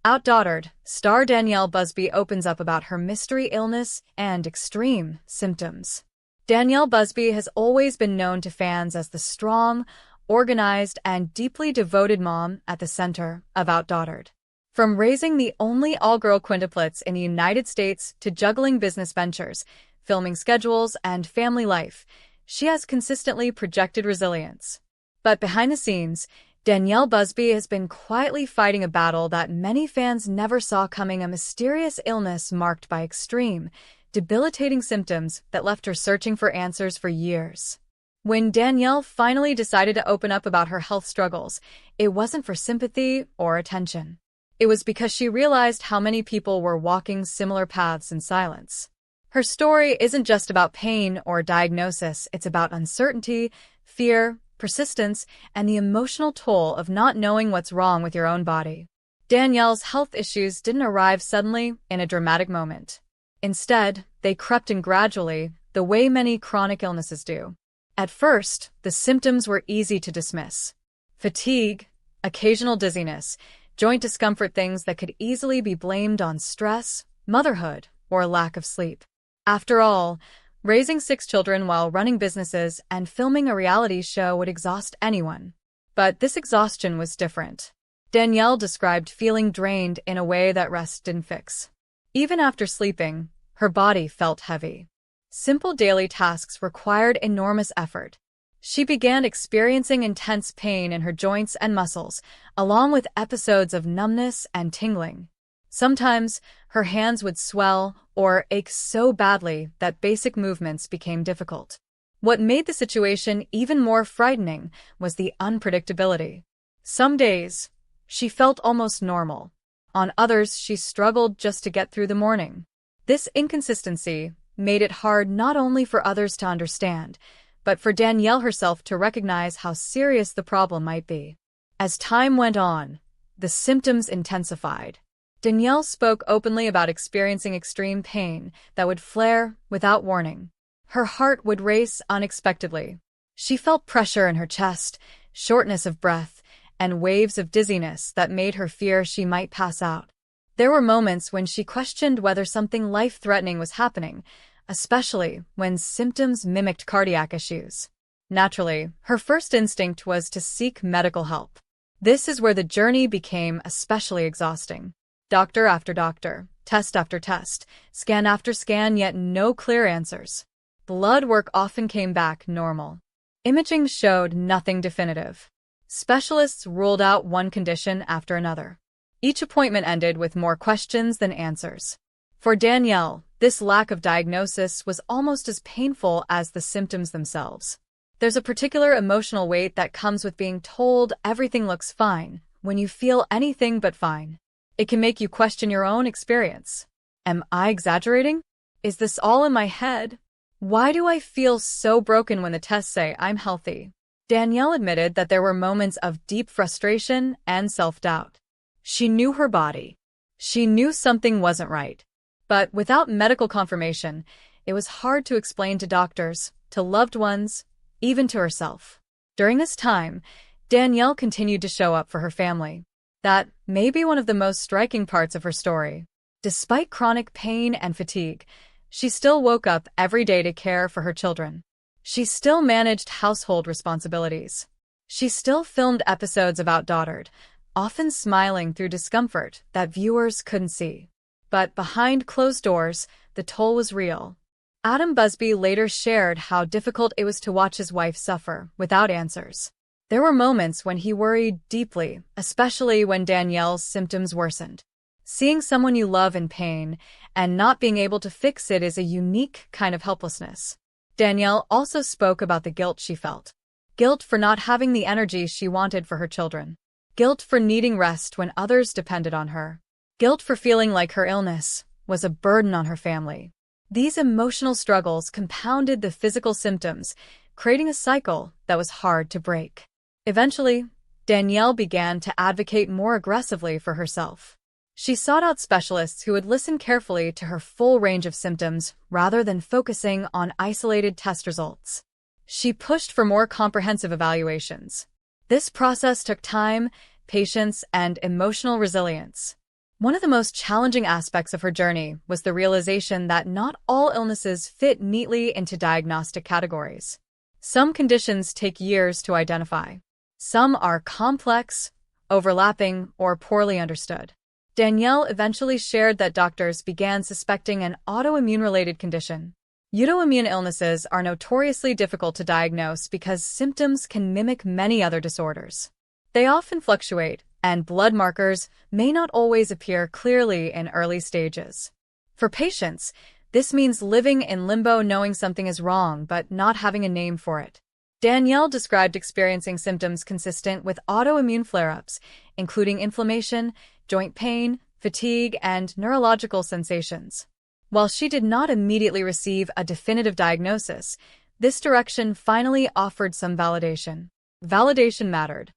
OutDaughtered, star Danielle Busby opens up about her mystery illness and extreme symptoms. Danielle Busby has always been known to fans as the strong, organized, and deeply devoted mom at the center of OutDaughtered. From raising the only all-girl quintuplets in the United States to juggling business ventures, filming schedules, and family life, she has consistently projected resilience. But behind the scenes, Danielle Busby has been quietly fighting a battle that many fans never saw coming: a mysterious illness marked by extreme, debilitating symptoms that left her searching for answers for years. When Danielle finally decided to open up about her health struggles, it wasn't for sympathy or attention. It was because she realized how many people were walking similar paths in silence. Her story isn't just about pain or diagnosis, it's about uncertainty, fear, persistence, and the emotional toll of not knowing what's wrong with your own body. Danielle's health issues didn't arrive suddenly in a dramatic moment. Instead, they crept in gradually, the way many chronic illnesses do. At first, the symptoms were easy to dismiss. Fatigue, occasional dizziness, joint discomfort, things that could easily be blamed on stress, motherhood, or lack of sleep. After all, raising 6 children while running businesses and filming a reality show would exhaust anyone. But this exhaustion was different. Danielle described feeling drained in a way that rest didn't fix. Even after sleeping, her body felt heavy. Simple daily tasks required enormous effort. She began experiencing intense pain in her joints and muscles, along with episodes of numbness and tingling. Sometimes, her hands would swell or ache so badly that basic movements became difficult. What made the situation even more frightening was the unpredictability. Some days, she felt almost normal. On others, she struggled just to get through the morning. This inconsistency made it hard not only for others to understand, but for Danielle herself to recognize how serious the problem might be. As time went on, the symptoms intensified. Danielle spoke openly about experiencing extreme pain that would flare without warning. Her heart would race unexpectedly. She felt pressure in her chest, shortness of breath, and waves of dizziness that made her fear she might pass out. There were moments when she questioned whether something life-threatening was happening, especially when symptoms mimicked cardiac issues. Naturally, her first instinct was to seek medical help. This is where the journey became especially exhausting. Doctor after doctor, test after test, scan after scan, yet no clear answers. Blood work often came back normal. Imaging showed nothing definitive. Specialists ruled out one condition after another. Each appointment ended with more questions than answers. For Danielle, this lack of diagnosis was almost as painful as the symptoms themselves. There's a particular emotional weight that comes with being told everything looks fine when you feel anything but fine. It can make you question your own experience. Am I exaggerating? Is this all in my head? Why do I feel so broken when the tests say I'm healthy? Danielle admitted that there were moments of deep frustration and self-doubt. She knew her body. She knew something wasn't right. But without medical confirmation, it was hard to explain to doctors, to loved ones, even to herself. During this time, Danielle continued to show up for her family. That may be one of the most striking parts of her story. Despite chronic pain and fatigue, she still woke up every day to care for her children. She still managed household responsibilities. She still filmed episodes of OutDaughtered, often smiling through discomfort that viewers couldn't see. But behind closed doors, the toll was real. Adam Busby later shared how difficult it was to watch his wife suffer without answers. There were moments when he worried deeply, especially when Danielle's symptoms worsened. Seeing someone you love in pain and not being able to fix it is a unique kind of helplessness. Danielle also spoke about the guilt she felt. Guilt for not having the energy she wanted for her children. Guilt for needing rest when others depended on her. Guilt for feeling like her illness was a burden on her family. These emotional struggles compounded the physical symptoms, creating a cycle that was hard to break. Eventually, Danielle began to advocate more aggressively for herself. She sought out specialists who would listen carefully to her full range of symptoms rather than focusing on isolated test results. She pushed for more comprehensive evaluations. This process took time, patience, and emotional resilience. One of the most challenging aspects of her journey was the realization that not all illnesses fit neatly into diagnostic categories. Some conditions take years to identify. Some are complex, overlapping, or poorly understood. Danielle eventually shared that doctors began suspecting an autoimmune-related condition. Autoimmune illnesses are notoriously difficult to diagnose because symptoms can mimic many other disorders. They often fluctuate, and blood markers may not always appear clearly in early stages. For patients, this means living in limbo knowing something is wrong but not having a name for it. Danielle described experiencing symptoms consistent with autoimmune flare-ups, including inflammation, joint pain, fatigue, and neurological sensations. While she did not immediately receive a definitive diagnosis, this direction finally offered some validation. Validation mattered.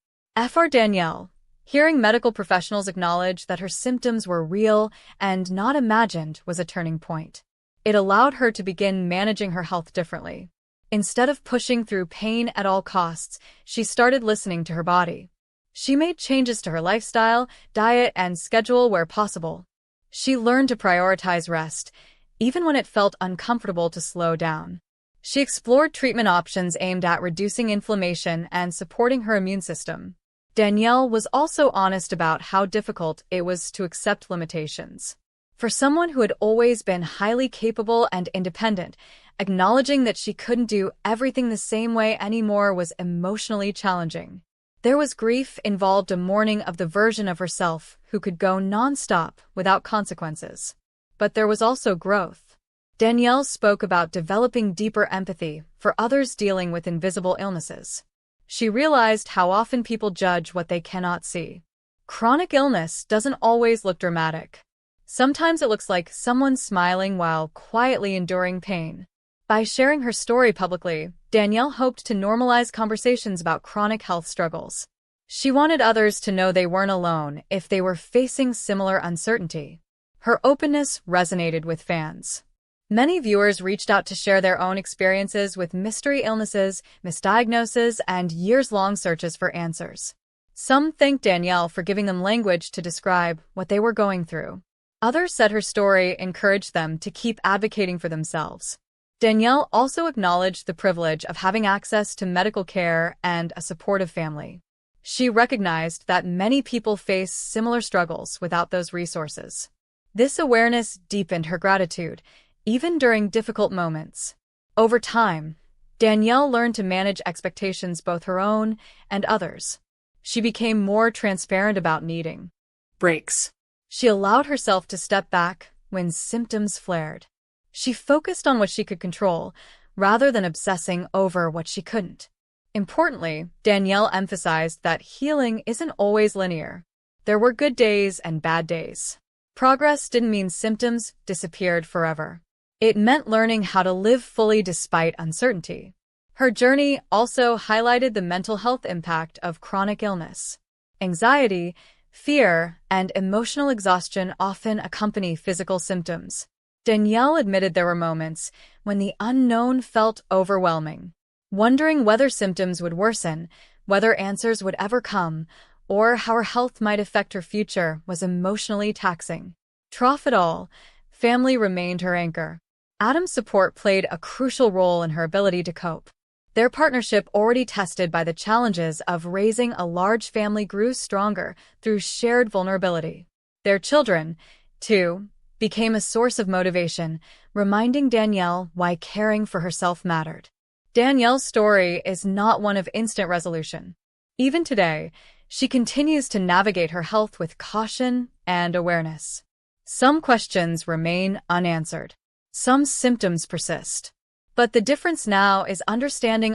For Danielle, hearing medical professionals acknowledge that her symptoms were real and not imagined was a turning point. It allowed her to begin managing her health differently. Instead of pushing through pain at all costs, she started listening to her body. She made changes to her lifestyle, diet, and schedule where possible. She learned to prioritize rest, even when it felt uncomfortable to slow down. She explored treatment options aimed at reducing inflammation and supporting her immune system. Danielle was also honest about how difficult it was to accept limitations. For someone who had always been highly capable and independent, acknowledging that she couldn't do everything the same way anymore was emotionally challenging. There was grief involved, a mourning of the version of herself who could go nonstop without consequences. But there was also growth. Danielle spoke about developing deeper empathy for others dealing with invisible illnesses. She realized how often people judge what they cannot see. Chronic illness doesn't always look dramatic. Sometimes it looks like someone smiling while quietly enduring pain. By sharing her story publicly, Danielle hoped to normalize conversations about chronic health struggles. She wanted others to know they weren't alone if they were facing similar uncertainty. Her openness resonated with fans. Many viewers reached out to share their own experiences with mystery illnesses, misdiagnoses, and years-long searches for answers. Some thanked Danielle for giving them language to describe what they were going through. Others said her story encouraged them to keep advocating for themselves. Danielle also acknowledged the privilege of having access to medical care and a supportive family. She recognized that many people face similar struggles without those resources. This awareness deepened her gratitude, even during difficult moments. Over time, Danielle learned to manage expectations, both her own and others. She became more transparent about needing breaks. She allowed herself to step back when symptoms flared. She focused on what she could control, rather than obsessing over what she couldn't. Importantly, Danielle emphasized that healing isn't always linear. There were good days and bad days. Progress didn't mean symptoms disappeared forever. It meant learning how to live fully despite uncertainty. Her journey also highlighted the mental health impact of chronic illness. Anxiety, fear, and emotional exhaustion often accompany physical symptoms. Danielle admitted there were moments when the unknown felt overwhelming. Wondering whether symptoms would worsen, whether answers would ever come, or how her health might affect her future was emotionally taxing. Through it all, family remained her anchor. Adam's support played a crucial role in her ability to cope. Their partnership, already tested by the challenges of raising a large family, grew stronger through shared vulnerability. Their children, too, became a source of motivation, reminding Danielle why caring for herself mattered. Danielle's story is not one of instant resolution. Even today, she continues to navigate her health with caution and awareness. Some questions remain unanswered. Some symptoms persist. But the difference now is understanding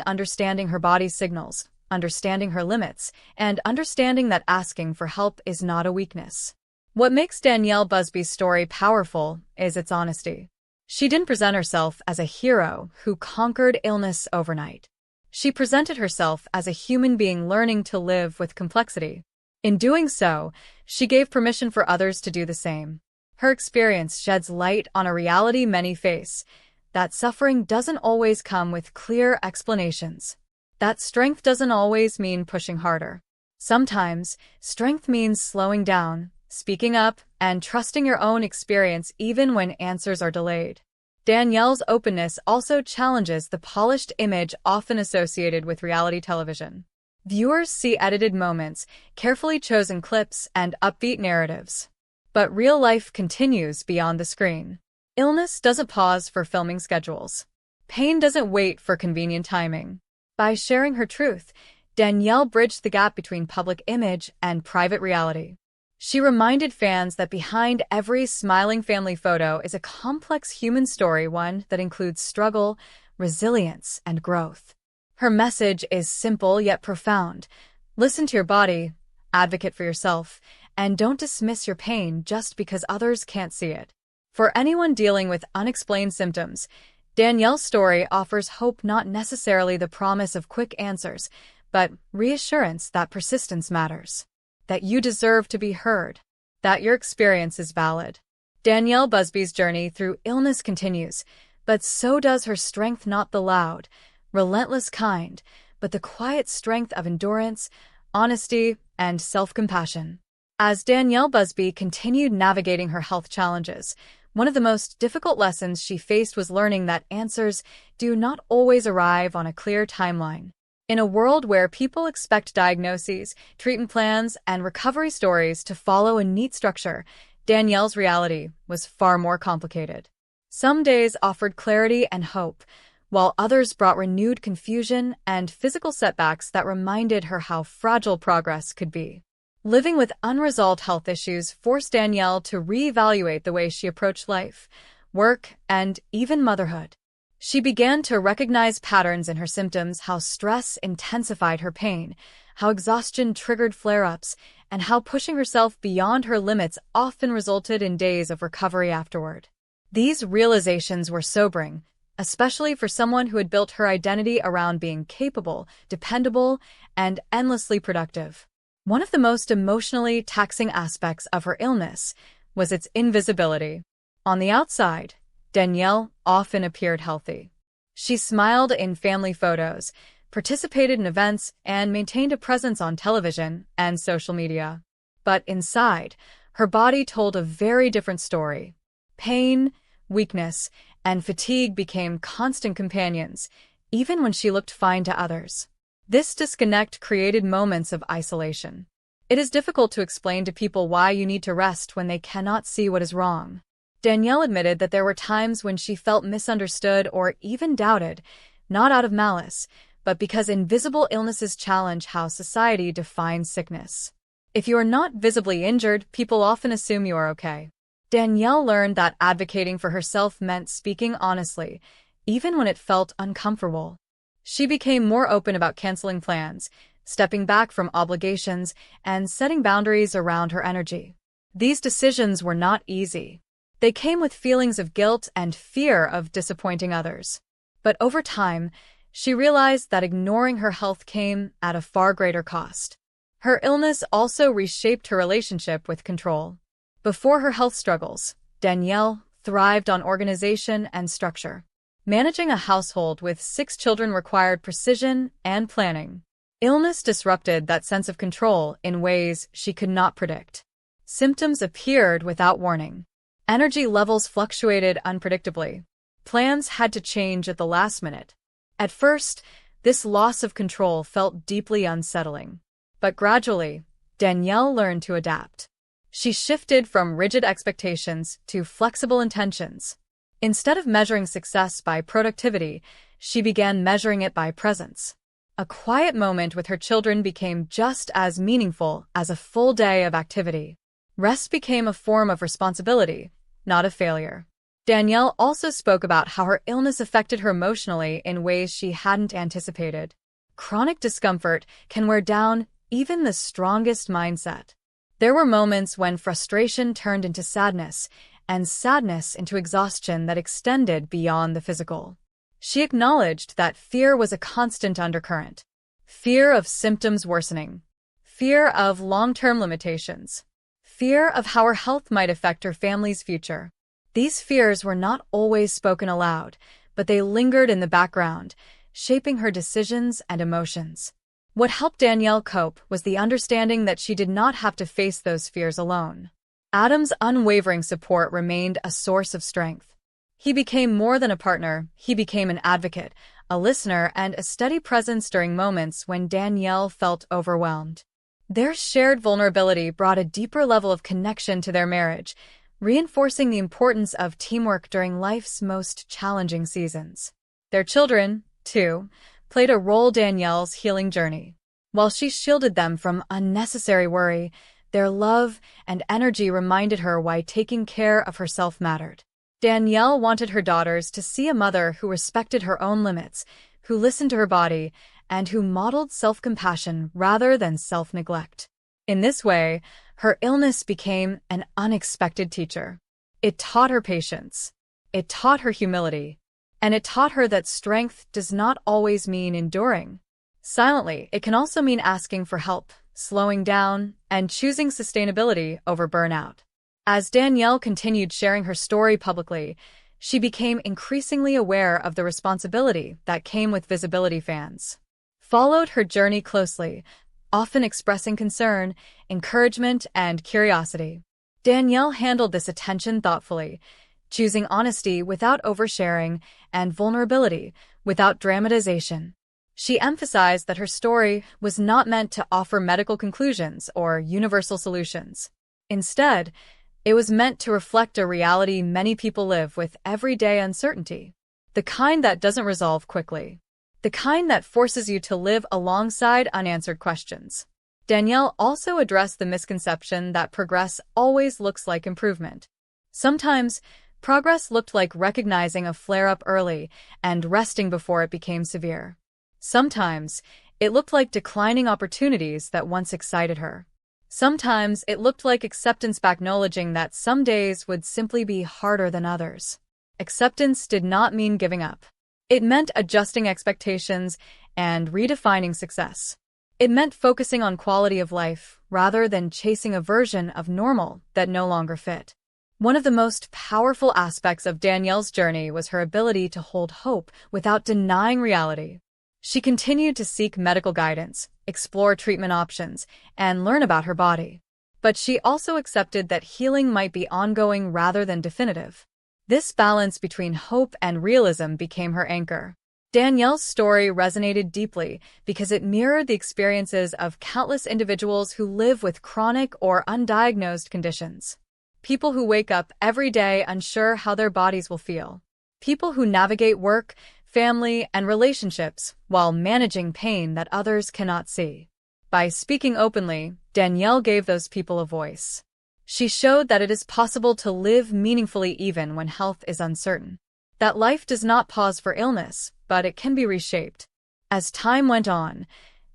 her body's signals, understanding her limits, and understanding that asking for help is not a weakness. What makes Danielle Busby's story powerful is its honesty. She didn't present herself as a hero who conquered illness overnight. She presented herself as a human being learning to live with complexity. In doing so, she gave permission for others to do the same. Her experience sheds light on a reality many face, that suffering doesn't always come with clear explanations. That strength doesn't always mean pushing harder. Sometimes, strength means slowing down, speaking up, and trusting your own experience even when answers are delayed. Danielle's openness also challenges the polished image often associated with reality television. Viewers see edited moments, carefully chosen clips, and upbeat narratives. But real life continues beyond the screen. Illness doesn't pause for filming schedules. Pain doesn't wait for convenient timing. By sharing her truth, Danielle bridged the gap between public image and private reality. She reminded fans that behind every smiling family photo is a complex human story, one that includes struggle, resilience, and growth. Her message is simple yet profound. Listen to your body, advocate for yourself, and don't dismiss your pain just because others can't see it. For anyone dealing with unexplained symptoms, Danielle's story offers hope, not necessarily the promise of quick answers, but reassurance that persistence matters, that you deserve to be heard, that your experience is valid. Danielle Busby's journey through illness continues, but so does her strength, not the loud, relentless kind, but the quiet strength of endurance, honesty, and self-compassion. As Danielle Busby continued navigating her health challenges, one of the most difficult lessons she faced was learning that answers do not always arrive on a clear timeline. In a world where people expect diagnoses, treatment plans, and recovery stories to follow a neat structure, Danielle's reality was far more complicated. Some days offered clarity and hope, while others brought renewed confusion and physical setbacks that reminded her how fragile progress could be. Living with unresolved health issues forced Danielle to reevaluate the way she approached life, work, and even motherhood. She began to recognize patterns in her symptoms, how stress intensified her pain, how exhaustion triggered flare-ups, and how pushing herself beyond her limits often resulted in days of recovery afterward. These realizations were sobering, especially for someone who had built her identity around being capable, dependable, and endlessly productive. One of the most emotionally taxing aspects of her illness was its invisibility. On the outside, Danielle often appeared healthy. She smiled in family photos, participated in events, and maintained a presence on television and social media. But inside, her body told a very different story. Pain, weakness, and fatigue became constant companions, even when she looked fine to others. This disconnect created moments of isolation. It is difficult to explain to people why you need to rest when they cannot see what is wrong. Danielle admitted that there were times when she felt misunderstood or even doubted, not out of malice, but because invisible illnesses challenge how society defines sickness. If you are not visibly injured, people often assume you are okay. Danielle learned that advocating for herself meant speaking honestly, even when it felt uncomfortable. She became more open about canceling plans, stepping back from obligations, and setting boundaries around her energy. These decisions were not easy. They came with feelings of guilt and fear of disappointing others. But over time, she realized that ignoring her health came at a far greater cost. Her illness also reshaped her relationship with control. Before her health struggles, Danielle thrived on organization and structure. Managing a household with 6 children required precision and planning. Illness disrupted that sense of control in ways she could not predict. Symptoms appeared without warning. Energy levels fluctuated unpredictably. Plans had to change at the last minute. At first, this loss of control felt deeply unsettling. But gradually, Danielle learned to adapt. She shifted from rigid expectations to flexible intentions. Instead of measuring success by productivity, she began measuring it by presence. A quiet moment with her children became just as meaningful as a full day of activity. Rest became a form of responsibility, not a failure. Danielle also spoke about how her illness affected her emotionally in ways she hadn't anticipated. Chronic discomfort can wear down even the strongest mindset. There were moments when frustration turned into sadness, and sadness into exhaustion that extended beyond the physical. She acknowledged that fear was a constant undercurrent. Fear of symptoms worsening. Fear of long-term limitations. Fear of how her health might affect her family's future. These fears were not always spoken aloud, but they lingered in the background, shaping her decisions and emotions. What helped Danielle cope was the understanding that she did not have to face those fears alone. Adam's unwavering support remained a source of strength. He became more than a partner, he became an advocate, a listener, and a steady presence during moments when Danielle felt overwhelmed. Their shared vulnerability brought a deeper level of connection to their marriage, reinforcing the importance of teamwork during life's most challenging seasons. Their children, too, played a role in Danielle's healing journey. While she shielded them from unnecessary worry, their love and energy reminded her why taking care of herself mattered. Danielle wanted her daughters to see a mother who respected her own limits, who listened to her body, and who modeled self-compassion rather than self-neglect. In this way, her illness became an unexpected teacher. It taught her patience, it taught her humility, and it taught her that strength does not always mean enduring. Silently, it can also mean asking for help, slowing down, and choosing sustainability over burnout. As Danielle continued sharing her story publicly, she became increasingly aware of the responsibility that came with visibility. Fans followed her journey closely, often expressing concern, encouragement, and curiosity. Danielle handled this attention thoughtfully, choosing honesty without oversharing and vulnerability without dramatization. She emphasized that her story was not meant to offer medical conclusions or universal solutions. Instead, it was meant to reflect a reality many people live with everyday uncertainty, the kind that doesn't resolve quickly, the kind that forces you to live alongside unanswered questions. Danielle also addressed the misconception that progress always looks like improvement. Sometimes, progress looked like recognizing a flare-up early and resting before it became severe. Sometimes, it looked like declining opportunities that once excited her. Sometimes, it looked like acceptance by acknowledging that some days would simply be harder than others. Acceptance did not mean giving up. It meant adjusting expectations and redefining success. It meant focusing on quality of life rather than chasing a version of normal that no longer fit. One of the most powerful aspects of Danielle's journey was her ability to hold hope without denying reality. She continued to seek medical guidance, explore treatment options, and learn about her body. But she also accepted that healing might be ongoing rather than definitive. This balance between hope and realism became her anchor. Danielle's story resonated deeply because it mirrored the experiences of countless individuals who live with chronic or undiagnosed conditions. People who wake up every day unsure how their bodies will feel. People who navigate work, family, and relationships while managing pain that others cannot see. By speaking openly, Danielle gave those people a voice. She showed that it is possible to live meaningfully even when health is uncertain. That life does not pause for illness, but it can be reshaped. As time went on,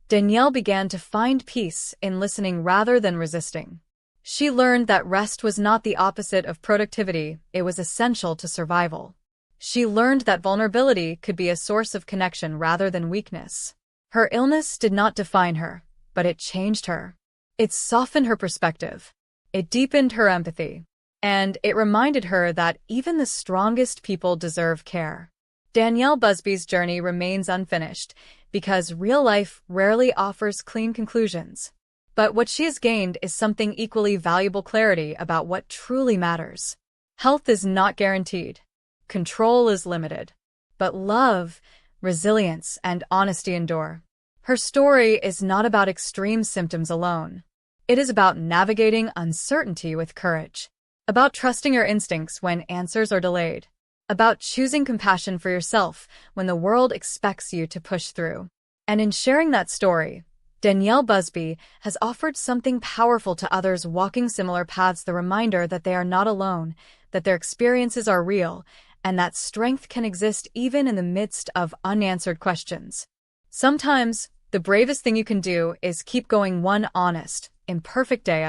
Danielle began to find peace in listening rather than resisting. She learned that rest was not the opposite of productivity, it was essential to survival. She learned that vulnerability could be a source of connection rather than weakness. Her illness did not define her, but it changed her. It softened her perspective. It deepened her empathy. And it reminded her that even the strongest people deserve care. Danielle Busby's journey remains unfinished because real life rarely offers clean conclusions. But what she has gained is something equally valuable: clarity about what truly matters. Health is not guaranteed. Control is limited. But love, resilience, and honesty endure. Her story is not about extreme symptoms alone. It is about navigating uncertainty with courage. About trusting your instincts when answers are delayed. About choosing compassion for yourself when the world expects you to push through. And in sharing that story, Danielle Busby has offered something powerful to others walking similar paths: the reminder that they are not alone, that their experiences are real, and that strength can exist even in the midst of unanswered questions. Sometimes, the bravest thing you can do is keep going one honest, imperfect day at a time.